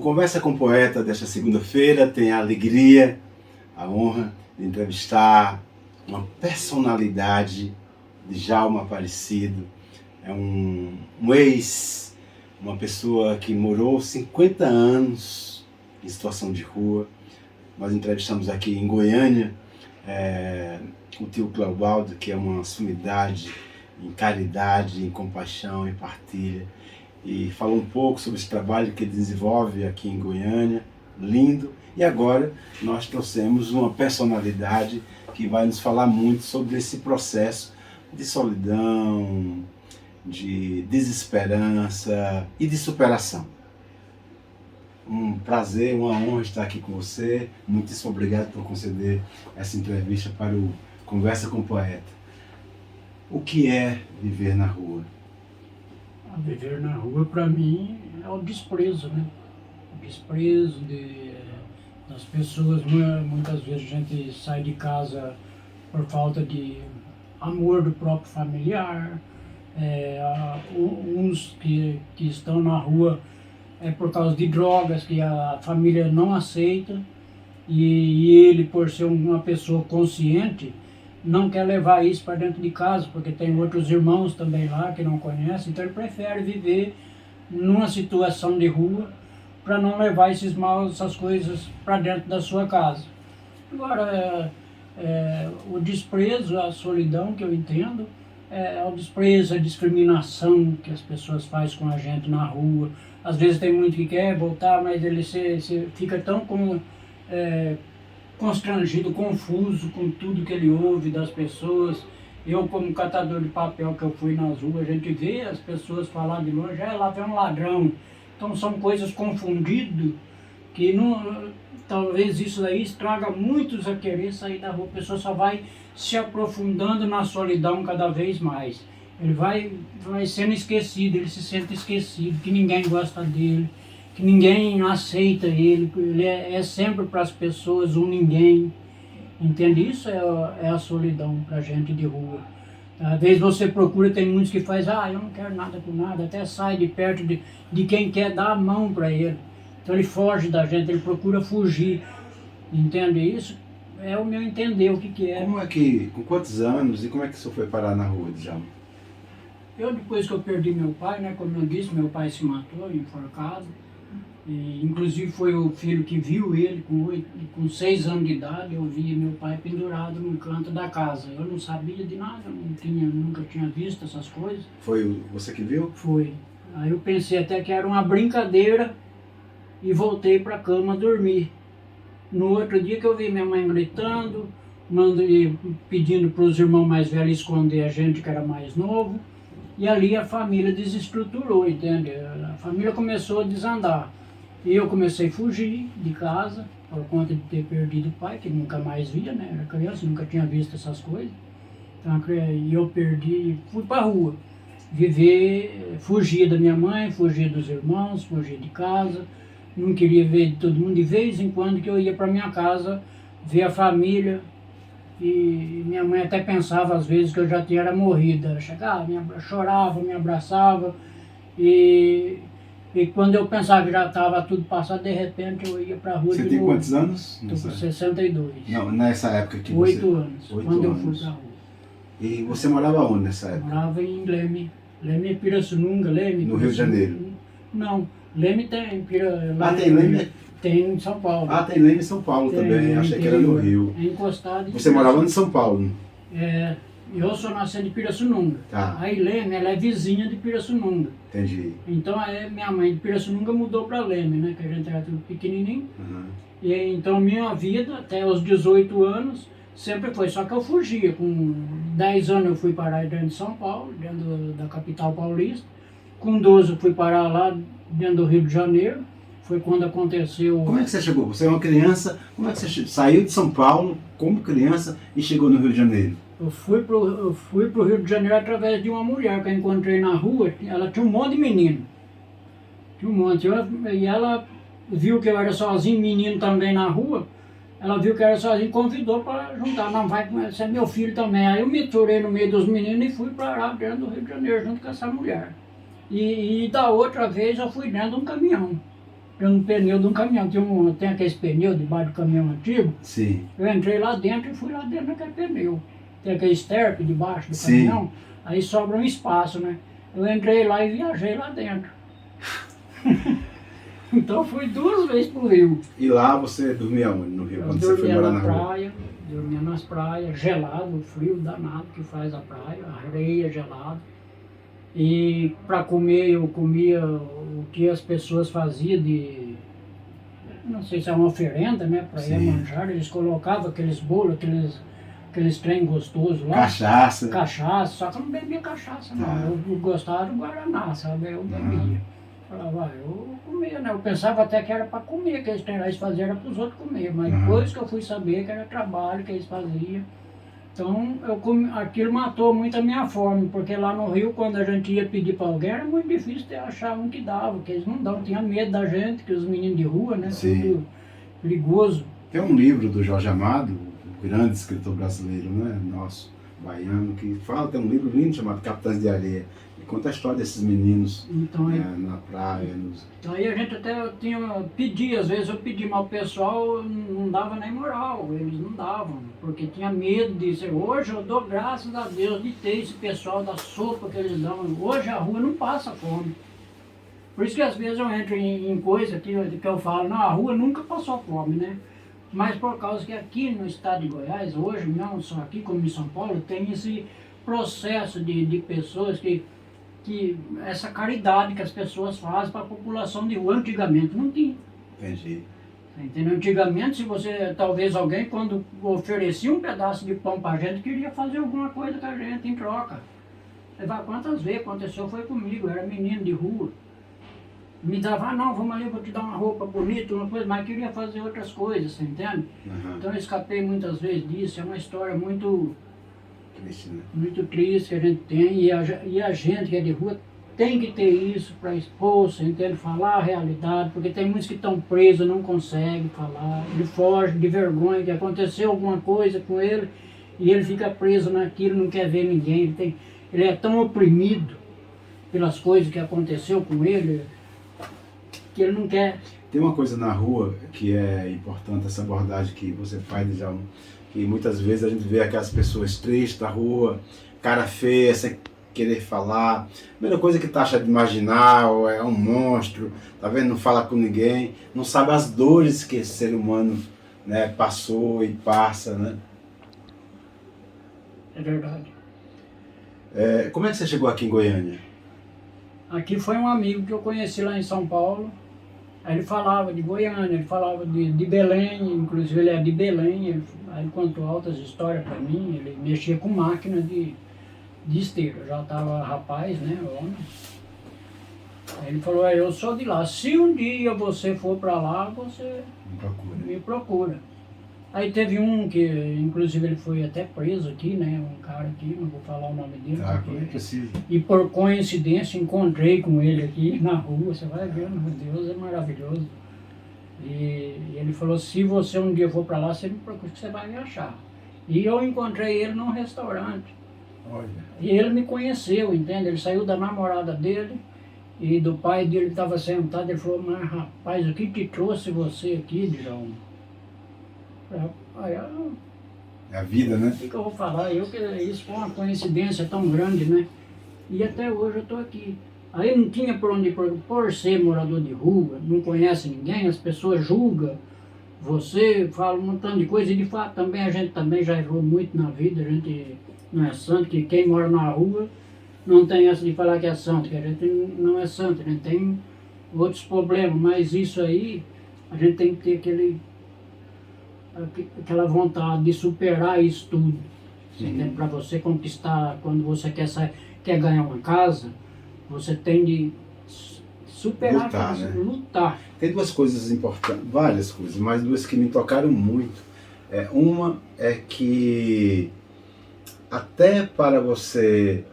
Conversa com Poeta desta segunda-feira tem a alegria, a honra de entrevistar uma personalidade de Djalma Aparecido. É um ex, uma pessoa que morou 50 anos em situação de rua. Nós entrevistamos aqui em Goiânia o tio Clodoaldo, que é uma sumidade em caridade, em compaixão, em partilha. E falou um pouco sobre esse trabalho que ele desenvolve aqui em Goiânia, lindo. E agora nós trouxemos uma personalidade que vai nos falar muito sobre esse processo de solidão, de desesperança e de superação. Um prazer, uma honra estar aqui com você. Muitíssimo obrigado por conceder essa entrevista para o Conversa com Poeta. O que é viver na rua? Viver na rua, para mim, é o desprezo, né? O desprezo das pessoas. Muitas vezes a gente sai de casa por falta de amor do próprio familiar. Uns que estão na rua por causa de drogas que a família não aceita. E ele, por ser uma pessoa consciente, não quer levar isso para dentro de casa, porque tem outros irmãos também lá que não conhecem, então ele prefere viver numa situação de rua para não levar esses maus, essas coisas para dentro da sua casa. Agora, o desprezo, a solidão que eu entendo, é o desprezo, a discriminação que as pessoas fazem com a gente na rua. Às vezes tem muito que quer voltar, mas ele se fica tão constrangido, confuso com tudo que ele ouve das pessoas. Eu, como catador de papel que eu fui nas ruas, a gente vê as pessoas falar de longe, lá vem um ladrão. Então são coisas confundidas que não, talvez isso aí estraga muitos a querer sair da rua. A pessoa só vai se aprofundando na solidão cada vez mais. Ele vai sendo esquecido, ele se sente esquecido, que ninguém gosta dele, que ninguém aceita ele é sempre para as pessoas um ninguém, entende? Isso é a solidão para a gente de rua. Às vezes você procura, tem muitos que fazem, eu não quero nada com nada, até sai de perto de quem quer dar a mão para ele. Então ele foge da gente, ele procura fugir, entende? Isso é o meu entender, o que é. Como é que, com quantos anos e como é que o senhor foi parar na rua, Djalma? Eu, depois que eu perdi meu pai, né, como eu disse, meu pai se matou, enforcado. E, inclusive foi o filho que viu ele com 6 anos de idade. Eu vi meu pai pendurado no canto da casa. Eu não sabia de nada, nunca tinha visto essas coisas. Foi você que viu? Foi. Aí eu pensei até que era uma brincadeira e voltei para a cama dormir. No outro dia que eu vi minha mãe gritando, pedindo para os irmãos mais velhos esconder a gente que era mais novo. E ali a família desestruturou, entende? A família começou a desandar. E eu comecei a fugir de casa, por conta de ter perdido o pai, que nunca mais via, né? Era criança, nunca tinha visto essas coisas. Então eu perdi e fui para a rua. Fugia da minha mãe, fugia dos irmãos, fugia de casa. Não queria ver de todo mundo. De vez em quando que eu ia para minha casa ver a família. E minha mãe até pensava às vezes que eu já tinha morrido. Ela chegava, chorava, me abraçava. E quando eu pensava que já estava tudo passado, de repente eu ia para a rua de novo. Você tem quantos anos? Estou com 62. Não, nessa época que 8 anos, quando eu fui para a rua. E você morava onde nessa época? Morava em Leme. Leme é Pirassununga, Leme. No Rio de Janeiro? Não, Leme tem. Tem Leme? Tem em São Paulo. Tem Leme em São Paulo também, achei que era no Rio. É encostado. Você morava em São Paulo? Eu sou nascido de Pirassununga. Tá. Aí Leme, ela é vizinha de Pirassununga. Entendi. Então minha mãe de Pirassununga mudou para Leme, né? Que a gente era tudo pequenininho. Uhum. E então minha vida, até os 18 anos, sempre foi. Só que eu fugia. Com 10 anos eu fui parar dentro de São Paulo, dentro da capital paulista. Com 12 eu fui parar lá dentro do Rio de Janeiro. Foi quando aconteceu... Como é que você chegou? Você é uma criança, como é que você saiu de São Paulo como criança e chegou no Rio de Janeiro? Eu fui pro Rio de Janeiro através de uma mulher que eu encontrei na rua. Ela tinha um monte de menino. Tinha um monte. E ela viu que eu era sozinho, menino também na rua. Ela viu que eu era sozinho e convidou para juntar. Não, vai, você é meu filho também. Aí eu me aturei no meio dos meninos e fui para lá dentro do Rio de Janeiro junto com essa mulher. E da outra vez eu fui dentro de um caminhão. no pneu de um caminhão. Tem aqueles pneus debaixo do caminhão antigo. Sim. Eu entrei lá dentro e fui lá dentro daquele pneu. Tem aquele esterpe debaixo do Sim. caminhão, aí sobra um espaço, né? Eu entrei lá e viajei lá dentro. Então fui 2 vezes pro Rio. E lá você dormia onde no Rio, Eu quando você foi dormia morar na na rua? praia, dormia nas praias, gelado, frio danado que faz a praia, areia gelada. E para comer eu comia o que as pessoas faziam de, não sei se é uma oferenda, né, para Sim. Iemanjá, eles colocavam aqueles bolos, aqueles trem gostosos lá. Cachaça. Cachaça, só que eu não bebia cachaça não, Ah. eu gostava do Guaraná, sabe, eu bebia. Falava, eu comia, né, eu pensava até que era para comer, que eles trem lá eles faziam era para os outros comer, mas depois que eu fui saber que era trabalho que eles faziam. Então, aquilo matou muito a minha fome, porque lá no Rio, quando a gente ia pedir para alguém, era muito difícil de achar um que dava, porque eles não davam, tinha medo da gente, que os meninos de rua, né, Sim. tudo perigoso. Tem um livro do Jorge Amado, o grande escritor brasileiro, né, nosso, baiano, que fala, tem um livro lindo chamado Capitães de Areia, e conta a história desses meninos Então, na praia. aí a gente até pedia, às vezes eu pedi, mas o pessoal não dava nem moral, eles não davam, porque tinha medo disso. Hoje eu dou graças a Deus de ter esse pessoal da sopa que eles dão. Hoje a rua não passa fome. Por isso que às vezes eu entro em coisa que eu falo, não, a rua nunca passou fome, né? Mas por causa que aqui no estado de Goiás, hoje, não só aqui como em São Paulo, tem esse processo de pessoas que essa caridade que as pessoas fazem para a população de rua. Antigamente não tinha. Entendi. Entendeu? Antigamente, se você, talvez alguém, quando oferecia um pedaço de pão para a gente, queria fazer alguma coisa com a gente em troca. Você vai, quantas vezes aconteceu, foi comigo, eu era menino de rua. Me dava, não, vamos ali, vou te dar uma roupa bonita, uma coisa, mas queria fazer outras coisas, você entende? Então eu escapei muitas vezes disso, é uma história muito Triste, né? muito triste que a gente tem, e a gente que é de rua tem que ter isso para expor, você entende? Falar a realidade, porque tem muitos que estão presos, não conseguem falar, ele foge de vergonha, que aconteceu alguma coisa com ele, e ele fica preso naquilo, não quer ver ninguém, ele é tão oprimido pelas coisas que aconteceu com ele, que ele não quer. Tem uma coisa na rua que é importante, essa abordagem que você faz, Djalma, que muitas vezes a gente vê aquelas pessoas tristes na rua, cara feia, sem querer falar. A primeira coisa que taxa de marginal, é um monstro, tá vendo? Não fala com ninguém, não sabe as dores que esse ser humano, né, passou e passa, né? É verdade. Como é que você chegou aqui em Goiânia? Aqui foi um amigo que eu conheci lá em São Paulo. Aí ele falava de Goiânia, ele falava de Belém, inclusive ele é de Belém, aí ele contou altas histórias para mim, ele mexia com máquina de esteira, eu já estava rapaz, né, homem. Aí ele falou, eu sou de lá, se um dia você for para lá, você me procura. Aí teve um que, inclusive ele foi até preso aqui, né, um cara aqui, não vou falar o nome dele. Tá, como é preciso. E por coincidência encontrei com ele aqui na rua, você vai ver, meu Deus, é maravilhoso. E ele falou, se você um dia for para lá, você me procura que você vai me achar. E eu encontrei ele num restaurante. Olha. E ele me conheceu, entende? Ele saiu da namorada dele e do pai dele estava sentado, ele falou, mas rapaz, o que te trouxe você aqui, Djalma? É a vida, né? O que eu vou falar? Isso foi uma coincidência tão grande, né? E até hoje eu estou aqui. Aí não tinha por onde ir, por ser morador de rua, não conhece ninguém, as pessoas julgam você, fala um montão de coisa, e de fato também a gente também já errou muito na vida, a gente não é santo, que quem mora na rua não tem essa de falar que é santo, que a gente não é santo, a gente tem outros problemas, mas isso aí, a gente tem que ter aquela vontade de superar isso tudo. Para você conquistar, quando você quer ganhar uma casa, você tem de superar, lutar, né? Lutar. Tem duas coisas importantes, várias coisas, mas duas que me tocaram muito. Uma é que até para você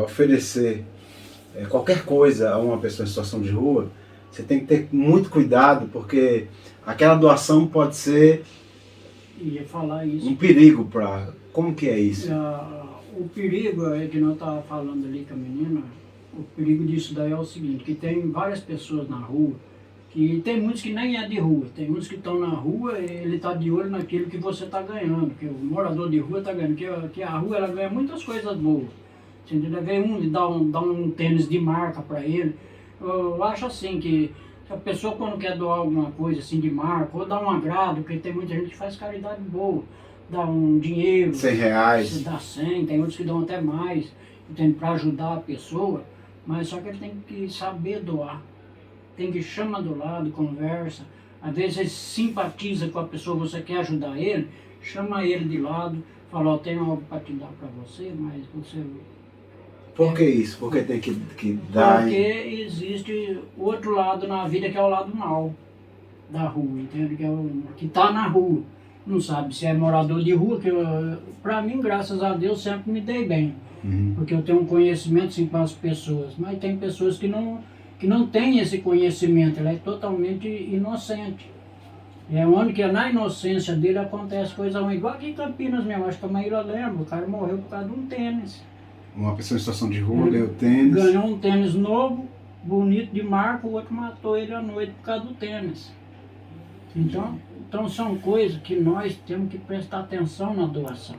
oferecer qualquer coisa a uma pessoa em situação de rua, você tem que ter muito cuidado, porque aquela doação pode ser Ia falar isso. um perigo para... Como que é isso? O perigo é que nós estávamos falando ali com a menina, o perigo disso daí é o seguinte, que tem várias pessoas na rua que tem muitos que nem é de rua, tem muitos que estão na rua, ele está de olho naquilo que você está ganhando, que o morador de rua está ganhando, que a rua ela ganha muitas coisas boas. Você entendeu? Vem um e dá um tênis de marca para ele. Eu acho assim que a pessoa quando quer doar alguma coisa assim de marca, ou dá um agrado, porque tem muita gente que faz caridade boa, dá um dinheiro, R$ 100. dá 100, tem outros que dão até mais, para ajudar a pessoa, mas só que ele tem que saber doar. Tem que chamar do lado, conversa. Às vezes ele simpatiza com a pessoa, você quer ajudar ele, chama ele de lado, fala, ó, tenho algo para te dar para você, mas você... Por que isso? Porque tem que dar... Porque existe outro lado na vida que é o lado mau da rua, entende? Que está na rua. Não sabe se é morador de rua, que para mim, graças a Deus, sempre me dei bem. Porque eu tenho um conhecimento sim, com as pessoas, mas tem pessoas que não têm esse conhecimento, ela é totalmente inocente. É onde que na inocência dele acontece coisa ruim, igual aqui em Campinas mesmo, acho que a Maíra lembra, o cara morreu por causa de um tênis. Uma pessoa em situação de rua ganhou tênis. Ganhou um tênis novo, bonito de marca, o outro matou ele à noite por causa do tênis. Então são coisas que nós temos que prestar atenção na doação.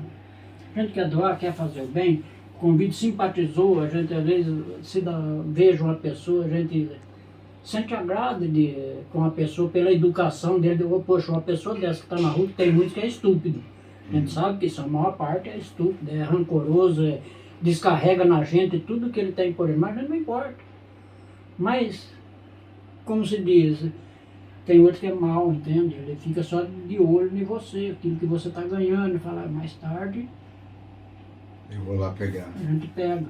A gente quer doar, quer fazer o bem, o convite simpatizou, a gente às vezes veja uma pessoa, a gente sente agrado com a pessoa pela educação dele. Poxa, uma pessoa dessa que está na rua, tem muitos que é estúpido. A gente sabe que isso, a maior parte é estúpido, é rancoroso, descarrega na gente tudo que ele tem por ele, mas não importa. Mas, como se diz, tem outro que é mau, entende? Ele fica só de olho em você, aquilo que você está ganhando, e fala, mais tarde... Eu vou lá pegar. A gente pega.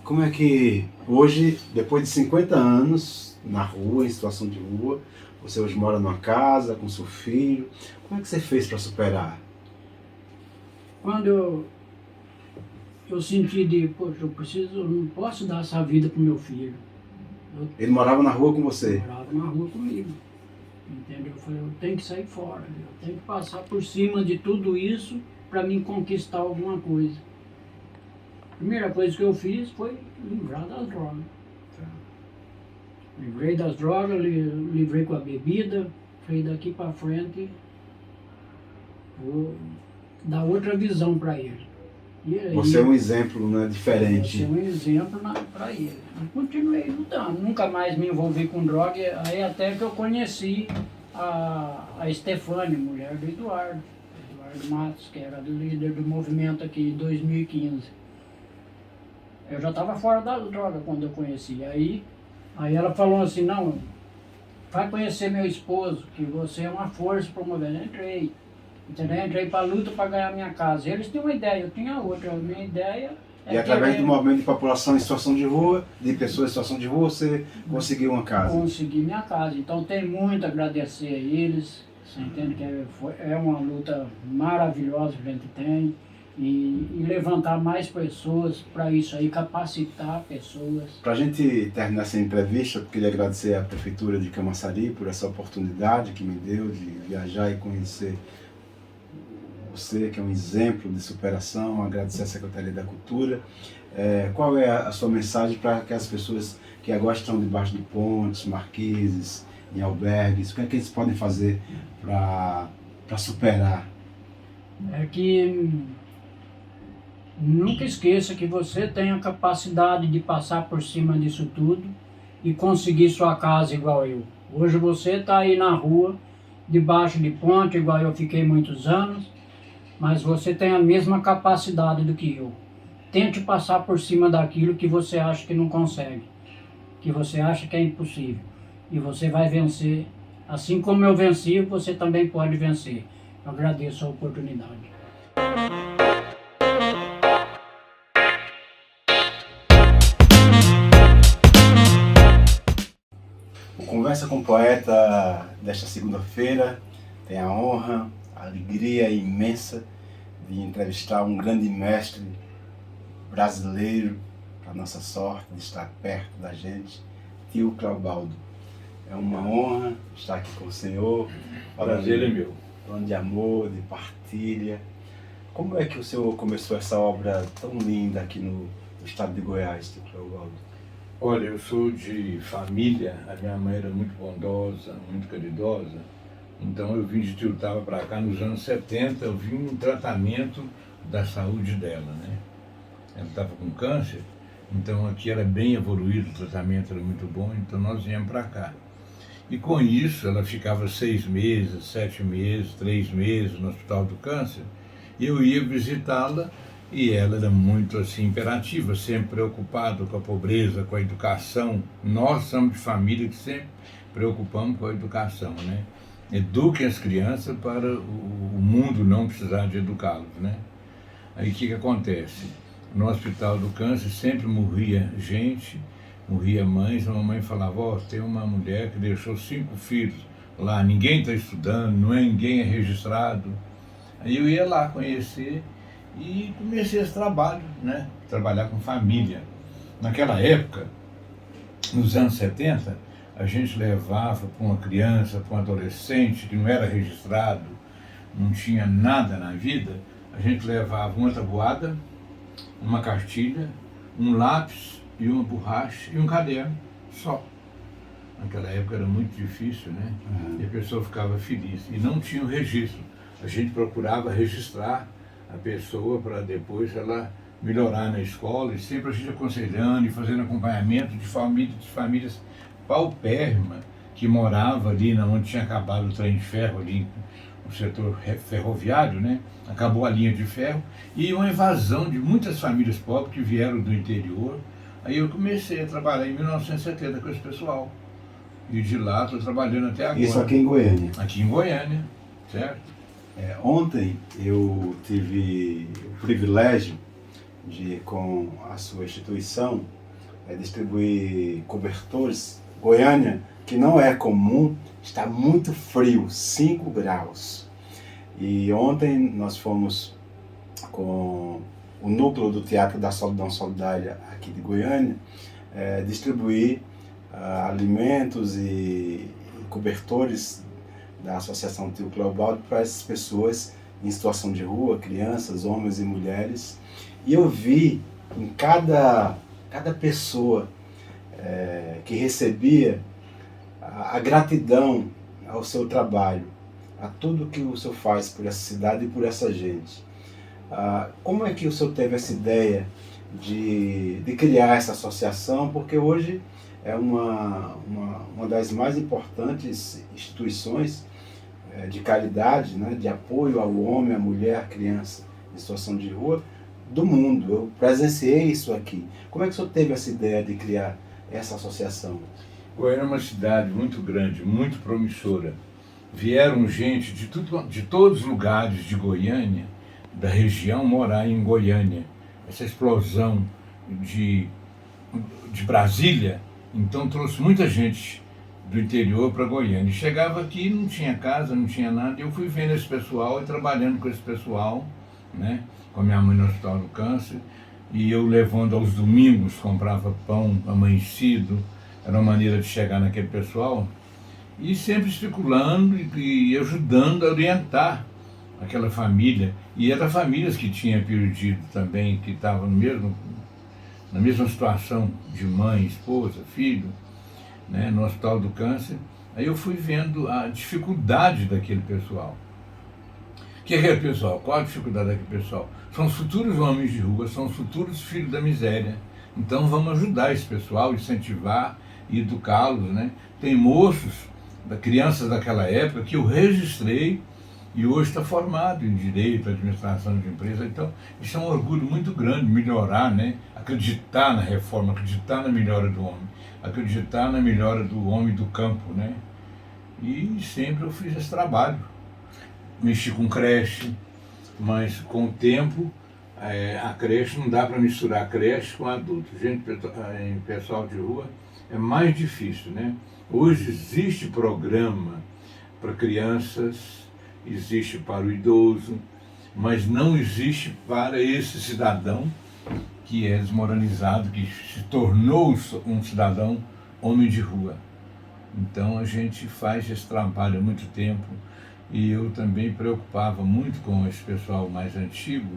Como é que hoje, depois de 50 anos na rua, em situação de rua, você hoje mora numa casa com seu filho, como é que você fez para superar? Quando eu senti poxa, eu não posso dar essa vida pro meu filho. Ele morava na rua com você? Ele morava na rua comigo. Entendeu? Eu falei, eu tenho que sair fora, eu tenho que passar por cima de tudo isso para mim conquistar alguma coisa. A primeira coisa que eu fiz foi livrar das drogas. Livrei das drogas, livrei com a bebida, falei daqui para frente vou dar outra visão para ele. Você é um exemplo, né, diferente. Você é um exemplo para ele. Eu continuei lutando, nunca mais me envolvi com droga, aí até que eu conheci a Estefânia, mulher do Eduardo Matos, que era do líder do movimento aqui em 2015. Eu já estava fora da droga quando eu conheci. Aí ela falou assim, não, vai conhecer meu esposo, que você é uma força para o movimento. Entrei. Entendeu? Entrei para a luta para ganhar minha casa. Eles tinham uma ideia, eu tinha outra. A minha ideia E através do movimento de população em situação de rua, de pessoas em situação de rua, você conseguiu uma casa? Consegui minha casa. Então tem muito a agradecer a eles. Você entende que é uma luta maravilhosa que a gente tem. E levantar mais pessoas para isso aí, capacitar pessoas. Para a gente terminar essa entrevista, eu queria agradecer à Prefeitura de Camaçari por essa oportunidade que me deu de viajar e conhecer você, que é um exemplo de superação, agradecer à Secretaria da Cultura. Qual é a sua mensagem para aquelas pessoas que agora estão debaixo de pontes, marquises, em albergues? O que é que eles podem fazer para superar? É que nunca esqueça que você tem a capacidade de passar por cima disso tudo e conseguir sua casa igual eu. Hoje você está aí na rua, debaixo de ponte, igual eu fiquei muitos anos, mas você tem a mesma capacidade do que eu. Tente passar por cima daquilo que você acha que não consegue, que você acha que é impossível. E você vai vencer. Assim como eu venci, você também pode vencer. Eu agradeço a oportunidade. O Conversa com o Poeta desta segunda-feira tem a honra, a alegria imensa de entrevistar um grande mestre brasileiro, para nossa sorte, de estar perto da gente, tio Cleobaldo. É uma honra estar aqui com o senhor. Prazer é meu. Falando de amor, de partilha. Como é que o senhor começou essa obra tão linda aqui no estado de Goiás, tio Cleobaldo? Olha, eu sou de família, a minha mãe era muito bondosa, muito caridosa, então eu vim de Tiltava para cá nos anos 70, eu vim no tratamento da saúde dela, né? Ela estava com câncer, então aqui era bem evoluído, o tratamento era muito bom, então nós viemos para cá. E com isso ela ficava 6 meses, 7 meses, 3 meses no Hospital do Câncer. Eu ia visitá-la e ela era muito assim imperativa, sempre preocupada com a pobreza, com a educação. Nós somos de família que sempre preocupamos com a educação, né? Eduquem as crianças para o mundo não precisar de educá-los, né? Aí o que acontece? No Hospital do Câncer sempre morria gente, morria mães, a mamãe falava, ó, tem uma mulher que deixou 5 filhos lá, ninguém está estudando, ninguém é registrado. Aí eu ia lá conhecer e comecei esse trabalho, né? Trabalhar com família. Naquela época, nos anos 70, a gente levava para uma criança, para um adolescente que não era registrado, não tinha nada na vida, a gente levava uma tabuada, uma cartilha, um lápis e uma borracha e um caderno só. Naquela época era muito difícil, né? E a pessoa ficava feliz. E não tinha o registro. A gente procurava registrar a pessoa para depois ela melhorar na escola, e sempre a gente aconselhando e fazendo acompanhamento de famílias paupérrimas que morava ali onde tinha acabado o trem de ferro ali no setor ferroviário, né? Acabou a linha de ferro e uma invasão de muitas famílias pobres que vieram do interior. Aí eu comecei a trabalhar em 1970 com esse pessoal. E de lá estou trabalhando até agora. Isso aqui em Goiânia? Aqui em Goiânia, certo? Ontem eu tive o privilégio de, com a sua instituição, distribuir cobertores. Goiânia, que não é comum, está muito frio, 5 graus. E ontem nós fomos com o núcleo do Teatro da Solidão Solidária aqui de Goiânia, distribuir alimentos e cobertores da Associação Tio Cleobaldo para essas pessoas em situação de rua, crianças, homens e mulheres. E eu vi em cada pessoa que recebia a gratidão ao seu trabalho, a tudo que o senhor faz por essa cidade e por essa gente. Como é que o senhor teve essa ideia de criar essa associação? Porque hoje é uma das mais importantes instituições de caridade, né, de apoio ao homem, à mulher, à criança em situação de rua do mundo. Eu presenciei isso aqui. Como é que o senhor teve essa ideia de criar essa associação? Goiânia é uma cidade muito grande, muito promissora. Vieram gente de todos os lugares de Goiânia, da região, morar em Goiânia. Essa explosão de Brasília, então trouxe muita gente do interior para Goiânia. E chegava aqui, não tinha casa, não tinha nada, e eu fui vendo esse pessoal e trabalhando com esse pessoal, né, com a minha mãe no Hospital do Câncer, e eu levando aos domingos, comprava pão amanhecido, era uma maneira de chegar naquele pessoal, e sempre especulando e ajudando a orientar aquela família. E eram famílias que tinham perdido também, que estavam na mesma situação de mãe, esposa, filho, né, no Hospital do Câncer. Aí eu fui vendo a dificuldade daquele pessoal. O que é aquele pessoal? Qual a dificuldade daquele pessoal? São os futuros homens de rua, são os futuros filhos da miséria. Então vamos ajudar esse pessoal, incentivar e educá-los, né? Tem moços, crianças daquela época, que eu registrei e hoje está formado em Direito, Administração de Empresa. Então, isso é um orgulho muito grande, melhorar, né? Acreditar na reforma, acreditar na melhora do homem, acreditar na melhora do homem do campo, né? E sempre eu fiz esse trabalho. Mexi com creche, mas com o tempo, a creche não dá para misturar creche com adulto. Gente, pessoal de rua é mais difícil, né? Hoje existe programa para crianças, existe para o idoso, mas não existe para esse cidadão que é desmoralizado, que se tornou um cidadão homem de rua. Então a gente faz esse trabalho há muito tempo, e eu também preocupava muito com esse pessoal mais antigo,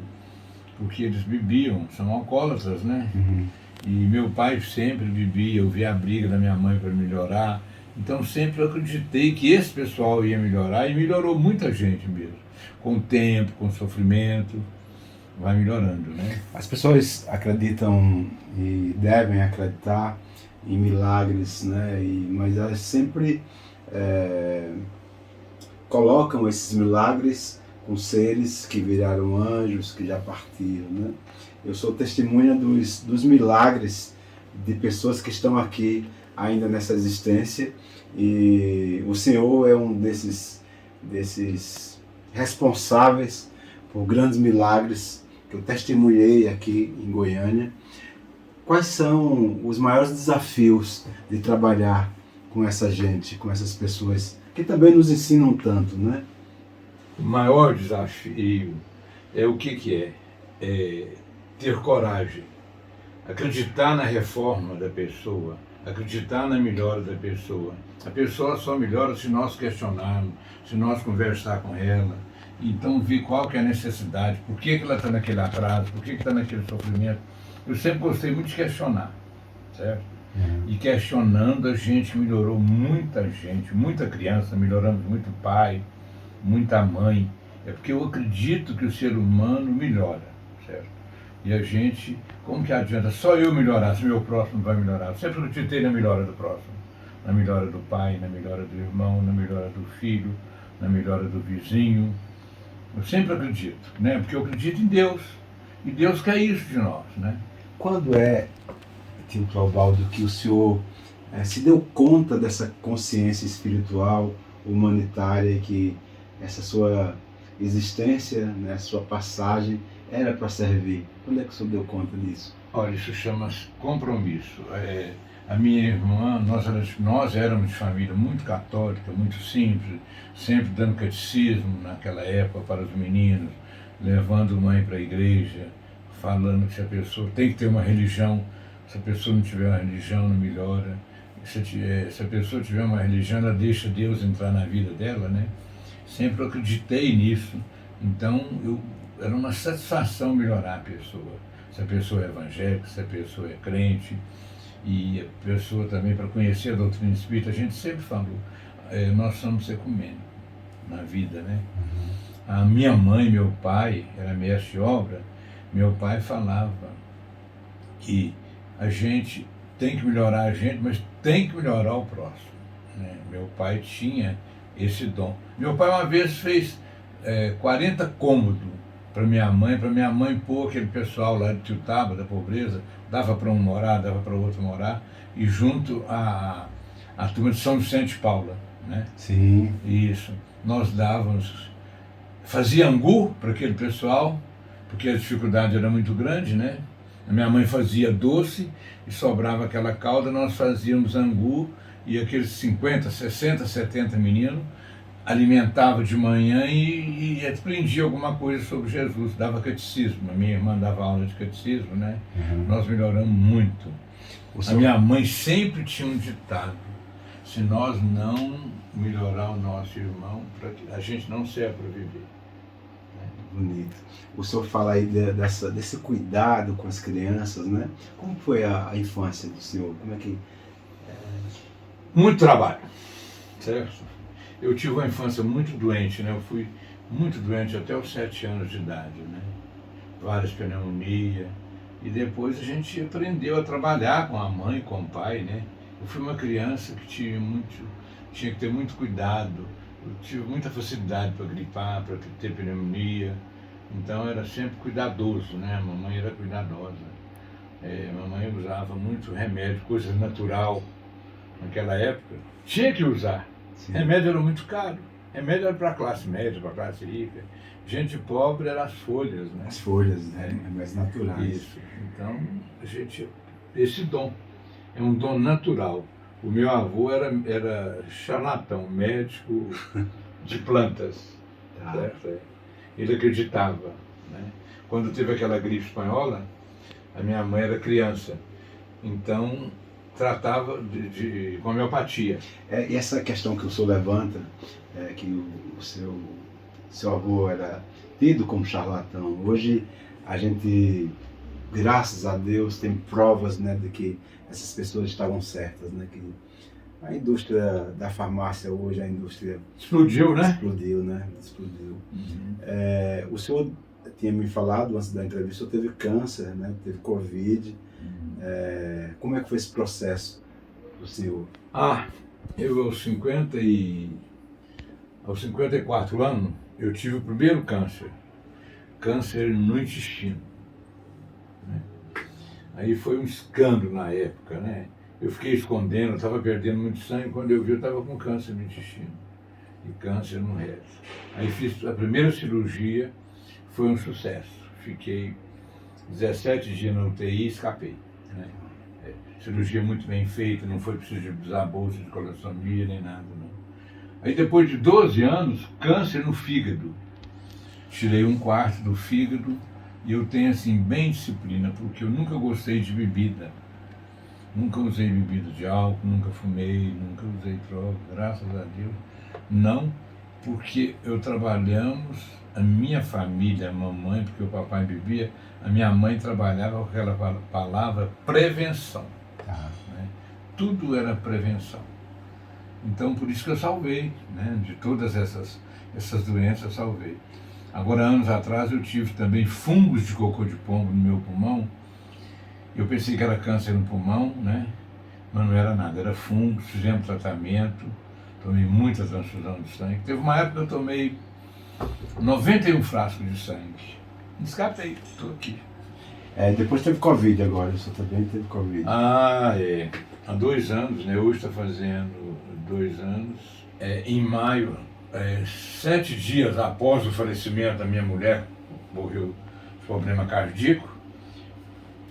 porque eles bebiam, são alcoólatras, né? Uhum. E meu pai sempre vivia, eu via a briga da minha mãe para melhorar. Então sempre eu acreditei que esse pessoal ia melhorar e melhorou muita gente mesmo. Com o tempo, com o sofrimento, vai melhorando, né? As pessoas acreditam e devem acreditar em milagres, né? Mas elas sempre colocam esses milagres com seres que viraram anjos, que já partiram, né? Eu sou testemunha dos milagres de pessoas que estão aqui ainda nessa existência, e o Senhor é um desses responsáveis por grandes milagres que eu testemunhei aqui em Goiânia. Quais são os maiores desafios de trabalhar com essa gente, com essas pessoas que também nos ensinam tanto, né? O maior desafio é o que é? É ter coragem, acreditar na reforma da pessoa, acreditar na melhora da pessoa. A pessoa só melhora se nós questionarmos, se nós conversar com ela. Então ver qual que é a necessidade, por que ela está naquele atraso, por que está naquele sofrimento. Eu sempre gostei muito de questionar, certo? E questionando a gente melhorou muita gente, muita criança, melhoramos muito pai, muita mãe. É porque eu acredito que o ser humano melhora, certo? E a gente, como que adianta só eu melhorar se meu próximo vai melhorar? Eu sempre acreditei na melhora do próximo, na melhora do pai, na melhora do irmão, na melhora do filho, na melhora do vizinho. Eu sempre acredito, né? Porque eu acredito em Deus. E Deus quer isso de nós, né? Quando tio Clodoaldo, que o senhor se deu conta dessa consciência espiritual, humanitária, que essa sua existência, né, sua passagem, era para servir? Quando é que o senhor deu conta disso? Olha, isso chama-se compromisso. A minha irmã, nós éramos de família muito católica, muito simples, sempre dando catecismo naquela época para os meninos, levando mãe para a igreja, falando que se a pessoa tem que ter uma religião, se a pessoa não tiver uma religião não melhora, se a pessoa tiver uma religião ela deixa Deus entrar na vida dela, né? Sempre eu acreditei nisso, então era uma satisfação melhorar a pessoa, se a pessoa é evangélica, se a pessoa é crente, e a pessoa também para conhecer a doutrina espírita, a gente sempre falou, nós somos ecumênicos na vida, né? A minha mãe, meu pai, era mestre de obra, meu pai falava que a gente tem que melhorar a gente, mas tem que melhorar o próximo, né? Meu pai tinha esse dom. Meu pai uma vez fez 40 cômodos para minha mãe pôr aquele pessoal lá de Tiutaba, da pobreza, dava para um morar, dava para outro morar, e junto a turma de São Vicente de Paula, né? Sim. Isso. Nós dávamos, fazia angu para aquele pessoal, porque a dificuldade era muito grande, né? A minha mãe fazia doce e sobrava aquela calda, nós fazíamos angu e aqueles 50, 60, 70 meninos alimentava de manhã e aprendia alguma coisa sobre Jesus, dava catecismo. A minha irmã dava aula de catecismo, né? Nós melhoramos muito. A minha mãe sempre tinha um ditado: se nós não melhorar o nosso irmão, a gente não serve para viver. Bonito. O senhor fala aí desse cuidado com as crianças, né? Como foi a infância do senhor? Como é que... Muito trabalho, certo? Eu tive uma infância muito doente, né? Eu fui muito doente até os 7 anos de idade, né? Várias pneumonias. E depois a gente aprendeu a trabalhar com a mãe, com o pai, né? Eu fui uma criança que tinha que ter muito cuidado. Eu tive muita facilidade para gripar, para ter pneumonia. Então era sempre cuidadoso, né? A mamãe era cuidadosa. A mamãe usava muito remédio, coisa natural. Naquela época, tinha que usar. Sim. Remédio era muito caro. Remédio era para a classe média, para a classe rica. Gente pobre era as folhas, né? As folhas, né? Mais naturais. Isso. Então, esse dom é um dom natural. O meu avô era charlatão, médico de plantas. Certo? Ele acreditava, né? Quando teve aquela gripe espanhola, a minha mãe era criança. Então, tratava com homeopatia. E essa questão que o senhor levanta, que o seu avô era tido como charlatão, hoje a gente graças a Deus, tem provas, né, de que essas pessoas estavam certas, né, que a indústria da farmácia hoje, a indústria Explodiu, né? explodiu, né? Explodiu. O senhor tinha me falado antes da entrevista, o senhor teve câncer, né? Teve Covid. Como é que foi esse processo do senhor? Eu aos 54 anos, eu tive o primeiro câncer. Câncer no intestino. Né? Aí foi um escândalo na época, né? Eu fiquei escondendo, eu estava perdendo muito sangue, quando eu vi eu estava com câncer no intestino e câncer no reto. Aí fiz a primeira cirurgia, foi um sucesso. Fiquei 17 dias na UTI e escapei. Né? Cirurgia muito bem feita, não foi preciso usar bolsa de colostomia nem nada. Não. Aí depois de 12 anos, câncer no fígado. Tirei 1/4 do fígado e eu tenho assim bem disciplina, porque eu nunca gostei de bebida. Nunca usei bebida de álcool, nunca fumei, nunca usei droga, graças a Deus. Não, porque trabalhamos, a minha família, a mamãe, porque o papai bebia, a minha mãe trabalhava com aquela palavra prevenção. Né? Tudo era prevenção. Então, por isso que eu salvei, né? De todas essas doenças eu salvei. Agora, anos atrás, eu tive também fungos de cocô de pombo no meu pulmão. Eu pensei que era câncer no pulmão, né? Mas não era nada, era fungo, fizemos tratamento, tomei muita transfusão de sangue. Teve uma época que eu tomei 91 frascos de sangue. Escapei, estou aqui. Depois teve Covid agora, o senhor também teve Covid. Há 2 anos, né? Hoje está fazendo 2 anos. Em maio, 7 dias após o falecimento da minha mulher, morreu de problema cardíaco,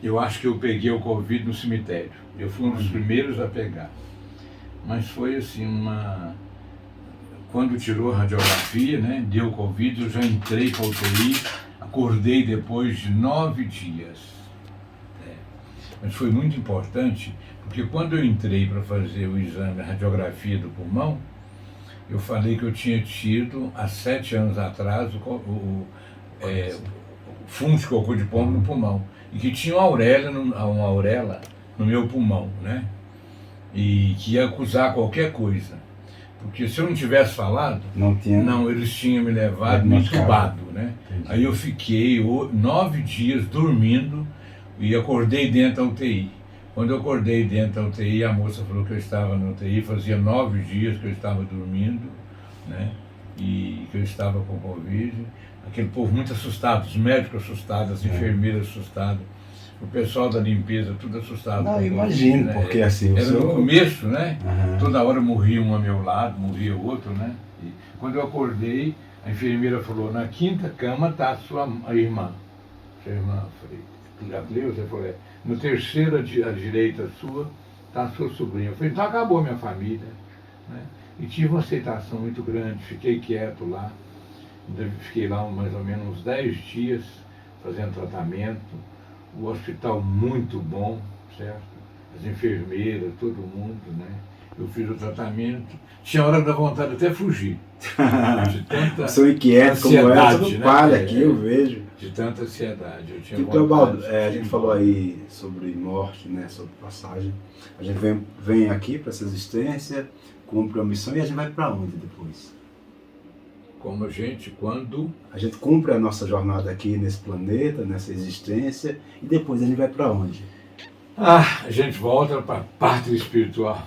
eu acho que eu peguei o Covid no cemitério. Eu fui um dos primeiros a pegar. Mas foi assim Quando tirou a radiografia, né, deu Covid, eu já entrei para a UTI, acordei depois de 9 dias. Mas foi muito importante, porque quando eu entrei para fazer o exame, a radiografia do pulmão, eu falei que eu tinha tido, há 7 anos atrás, o fungo de cocô de pombo no pulmão. E que tinha uma auréola no meu pulmão, né? E que ia acusar qualquer coisa. Porque se eu não tivesse falado, não, eles tinham me levado, me entubado, né? Entendi. Aí eu fiquei 9 dias dormindo e acordei dentro da UTI. Quando eu acordei dentro da UTI, a moça falou que eu estava na UTI, fazia 9 dias que eu estava dormindo, né? E que eu estava com Covid. Aquele povo muito assustado, os médicos assustados, as enfermeiras assustadas, o pessoal da limpeza tudo assustado. Não, imagino, né? Porque assim... Era no começo, né? Toda hora morria um ao meu lado, morria o outro, né? E quando eu acordei, a enfermeira falou, na 5ª cama está a irmã. A irmã, eu falei, já leu? Você falou, no 3º à direita sua está a sua sobrinha. Eu falei, então acabou a minha família. Né? E tive uma aceitação muito grande, fiquei quieto lá. Fiquei lá mais ou menos uns 10 dias fazendo tratamento, o hospital muito bom, certo? As enfermeiras, todo mundo, né? Eu fiz o tratamento, tinha hora da vontade até fugir. De tanta sou inquieto, como é, tudo palha aqui, eu vejo. De tanta ansiedade. Eu tinha Teobaldo, a gente falou aí sobre morte, né? Sobre passagem. A gente vem aqui para essa existência, cumpre a missão e a gente vai para onde depois? Como quando a gente cumpre a nossa jornada aqui nesse planeta, nessa existência, e depois a gente vai para onde? A gente volta para a pátria espiritual.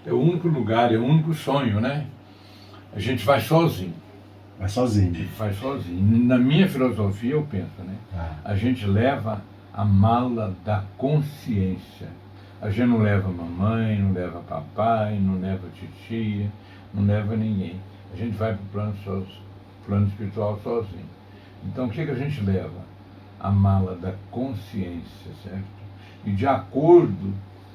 É o único lugar, é o único sonho, né? A gente vai sozinho. Vai sozinho. Vai sozinho. Na minha filosofia eu penso, né? A gente leva a mala da consciência. A gente não leva mamãe, não leva papai, não leva titia, não leva ninguém. A gente vai para o plano espiritual sozinho. Então o que a gente leva? A mala da consciência, certo? E de acordo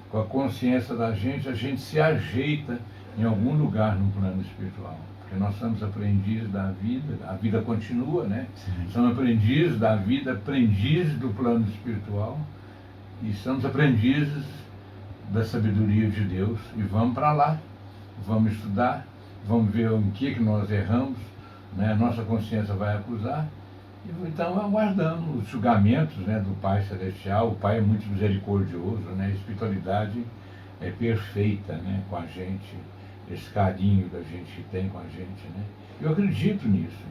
com a consciência da gente, a gente se ajeita em algum lugar no plano espiritual. Porque nós somos aprendizes da vida, a vida continua, né? Sim. Somos aprendizes da vida, aprendizes do plano espiritual e somos aprendizes da sabedoria de Deus e vamos para lá, vamos estudar, vamos ver em que nós erramos, né? A nossa consciência vai acusar Então aguardamos os julgamentos, né, do Pai Celestial. O Pai é muito misericordioso, né? A espiritualidade é perfeita, né, com a gente, esse carinho que a gente tem com a gente, né? Eu acredito nisso,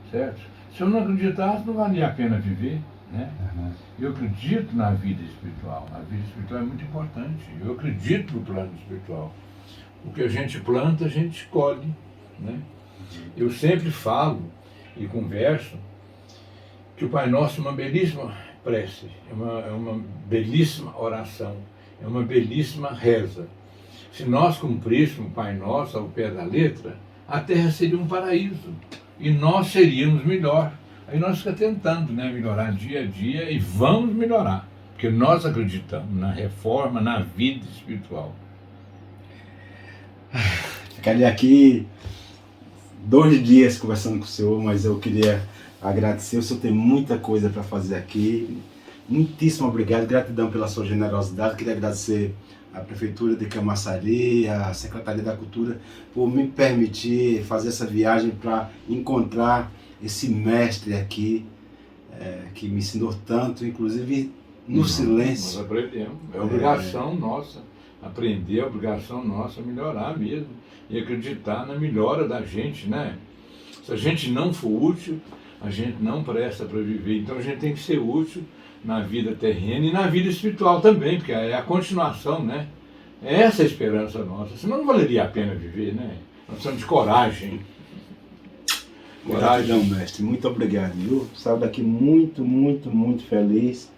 certo? Se eu não acreditasse, não valia a pena viver, né? Uhum. Eu acredito na vida espiritual. A vida espiritual é muito importante. Eu acredito no plano espiritual. O que a gente planta, a gente colhe, né? Eu sempre falo e converso que o Pai Nosso é uma belíssima prece, é uma belíssima oração, é uma belíssima reza. Se nós cumpríssemos o Pai Nosso ao pé da letra, a Terra seria um paraíso e nós seríamos melhor. Aí nós ficamos tentando, né, melhorar dia a dia e vamos melhorar, porque nós acreditamos na reforma, na vida espiritual. Ficaria aqui 2 dias conversando com o senhor, mas eu queria agradecer. O senhor tem muita coisa para fazer aqui. Muitíssimo obrigado, gratidão pela sua generosidade. Queria agradecer à Prefeitura de Camaçari, à Secretaria da Cultura, por me permitir fazer essa viagem para encontrar esse mestre aqui, que me ensinou tanto, inclusive no silêncio. Nós aprendemos, é obrigação nossa aprender, é obrigação nossa melhorar mesmo e acreditar na melhora da gente, né? Se a gente não for útil, a gente não presta para viver. Então a gente tem que ser útil na vida terrena e na vida espiritual também, porque é a continuação, né? É essa a esperança nossa, senão não valeria a pena viver, né? Nós precisamos de coragem. Gratidão, mestre. Muito obrigado. Eu saio daqui muito, muito, muito feliz.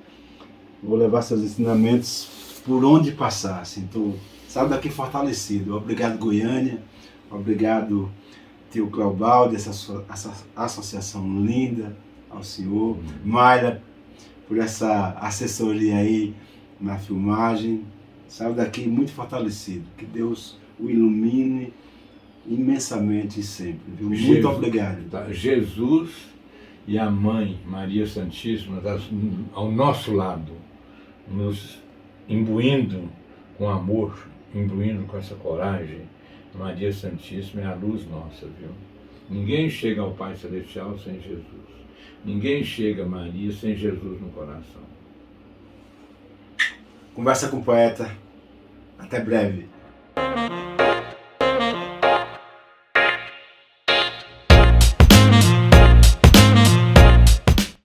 Vou levar seus ensinamentos por onde passar. Então, saio daqui fortalecido. Obrigado, Goiânia. Obrigado, tio Cleobaldi, essa associação linda, ao senhor. Mayra, por essa assessoria aí na filmagem. Saio daqui muito fortalecido. Que Deus o ilumine imensamente sempre. Viu? Muito obrigado. Jesus e a Mãe Maria Santíssima ao nosso lado, nos imbuindo com amor, imbuindo com essa coragem. Maria Santíssima é a luz nossa, viu? Ninguém chega ao Pai Celestial sem Jesus. Ninguém chega a Maria sem Jesus no coração. Conversa com o poeta. Até breve.